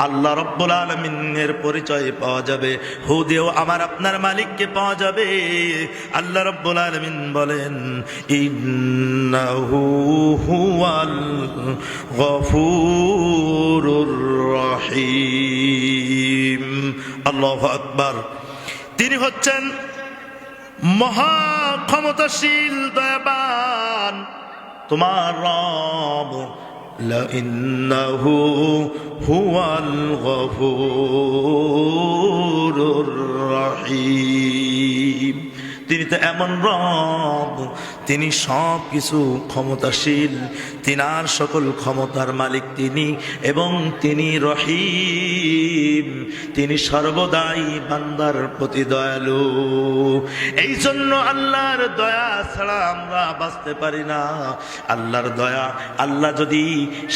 আল্লাহ রব্বুল আলামিনের পরিচয় পাওয়া যাবে, হু দিয়েও আমার আপনার মালিককে পাওয়া যাবে। আল্লাহ রব্বুল আলামিন বলেন ইন্নাহু হুয়াল গফুরুর রহিম। আল্লাহু আকবার। তিনি হচ্ছেন মহা ক্ষমতাশীল, দয়াবান। তোমার রব লা ইন্নাহু হুয়াল গফুরুর রহিম। তিনি তো এমন রব, তিনি সব কিছু ক্ষমতাশীল, তিনার সকল ক্ষমতার মালিক তিনি, এবং তিনি রহিম, তিনি সর্বদাই বান্দার প্রতি দয়ালু। এই জন্য আল্লাহর দয়া ছাড়া আমরা বাঁচতে পারি না। আল্লাহর দয়া, আল্লাহ যদি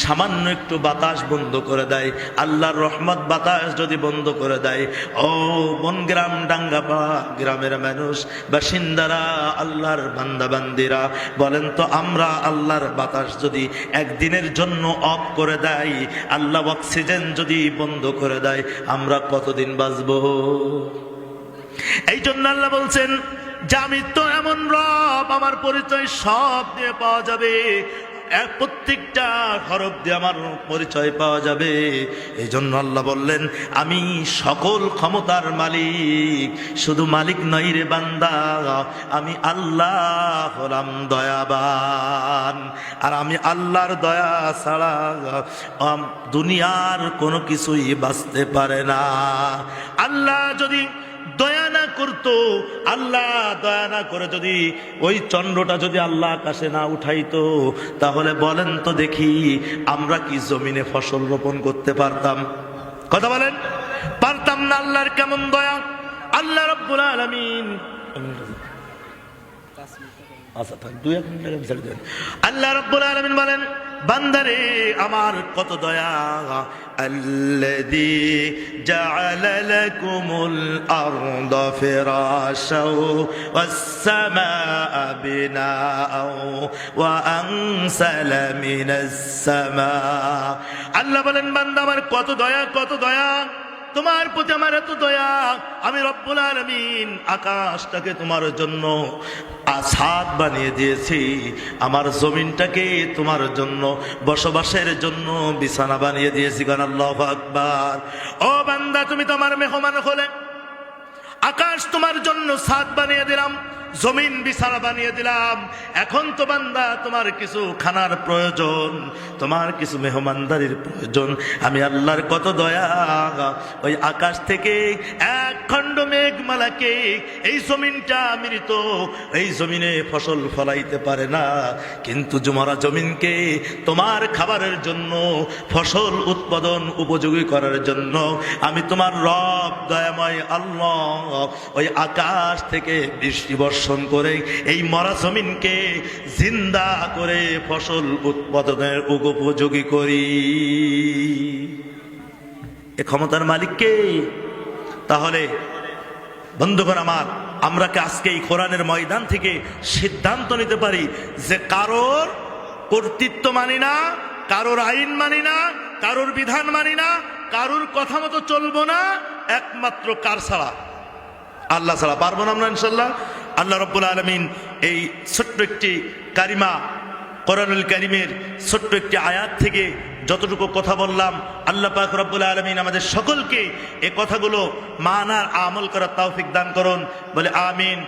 সামান্য একটু বাতাস বন্ধ করে দেয়, আল্লাহর রহমত বাতাস যদি বন্ধ করে দেয়, ও বনগ্রাম ডাঙ্গাপাড়া গ্রামের মানুষ বাসিন্দারা, আল্লাহর বান্দা বান্দিরা, বলেন তো আমরা আল্লাহর বাতাস যদি একদিনের জন্য অফ করে দেয়, আল্লাহ অক্সিজেন যদি বন্ধ করে দেয়, আমরা কতদিন বাঁচবো? এই জন্য আল্লাহ বলছেন যে আমি তো এমন রব, আমার পরিচয় সব দিয়ে পাওয়া যাবে, প্রত্যেকটা হরফ দিয়ে আমার পরিচয় পাওয়া যাবে। এই জন্য আল্লাহ বললেন আমি সকল ক্ষমতার মালিক, শুধু মালিক নই রে বান্দা, আমি আল্লাহ হলাম দয়াবান। আর আমি আল্লাহর দয়া ছাড়া দুনিয়ার কোনো কিছুই বাঁচতে পারে না। আল্লাহ যদি দয়া না করতো, আল্লাহ দয়া না করে যদি ওই চন্দ্রটা যদি আল্লাহ আকাশে না উঠাইতো, তাহলে বলেন তো দেখি আমরা কি জমিনে ফসল রোপণ করতে পারতাম? কথা বলেন, পারতাম না। আল্লাহর কেমন দয়া! আল্লাহ রাব্বুল আলামিন, আচ্ছা থাক, 2-1 মিনিট ছেড়ে দেন। আল্লাহ রাব্বুল আলামিন বলেন, বান্দারে আমার কত দয়া। আল্লাযী জাআলা লাকুমুল আরদা ফিরাশাও ওয়াস সামাআ বিনাআও ওয়া আনসালা মিনাস সামা। আল্লাহ বলেন বান্দা আমার কত দয়া, কত দয়া তোমার প্রতি, আমার এত দয়া। আমি রব্বুল আলামিন আকাশটাকে তোমার জন্য ছাদ বানিয়ে দিয়েছি, আমার জমিনটাকে তোমার জন্য বসবাসের জন্য বিছানা বানিয়ে দিয়েছি। গান আল্লাহু আকবার। ও বান্দা তুমি তোমার মেহমান হলে, আকাশ তোমার জন্য ছাদ বানিয়ে দিলাম, জমিন বিছানা বানিয়ে দিলাম। এখন তো বান্দা তোমার কিছু খানার প্রয়োজন, তোমার কিছু মেহমানদারির প্রয়োজন। আমি আল্লাহর কত দয়া, ওই আকাশ থেকে এক খণ্ড মেঘমালাকে, এই জমিনটা মৃত, এই জমিনে ফসল ফলাইতে পারে না, কিন্তু জুমারা জমিনকে তোমার খাবারের জন্য, ফসল উৎপাদন উপযোগী করার জন্য আমি তোমার রব দয়াময় আল্লাহ ওই আকাশ থেকে বৃষ্টি বর্ষণ করে এই মরা জমিনকে জিন্দা করে ফসল উৎপাদনের উপযোগী করি। এ ক্ষমতার মালিক কে? তাহলে বন্ধুগণ আমার, আমরা কি আজকে এই কোরআনের ময়দান থেকে সিদ্ধান্ত নিতে পারি যে কারোর কর্তৃত্ব মানি না, কারোর আইন মানি না, কারোর বিধান মানি না, কারোর কথা মতো চলবো না, একমাত্র কার ছাড়া? আল্লাহ ছাড়া। পারবো না আমরা ইনশাল্লাহ? আল্লাহ রাব্বুল আলামিন এই ছোট্ট একটি কারিমা, কোরআনুল কারীমের ছোট্ট একটি আয়াত থেকে যতটুকু কথা বললাম, আল্লাহ পাক রব্বুল আলামিন আমাদের সকলকে এই কথাগুলো মানার আমল করার তৌফিক দান করুন। বলে আমিন।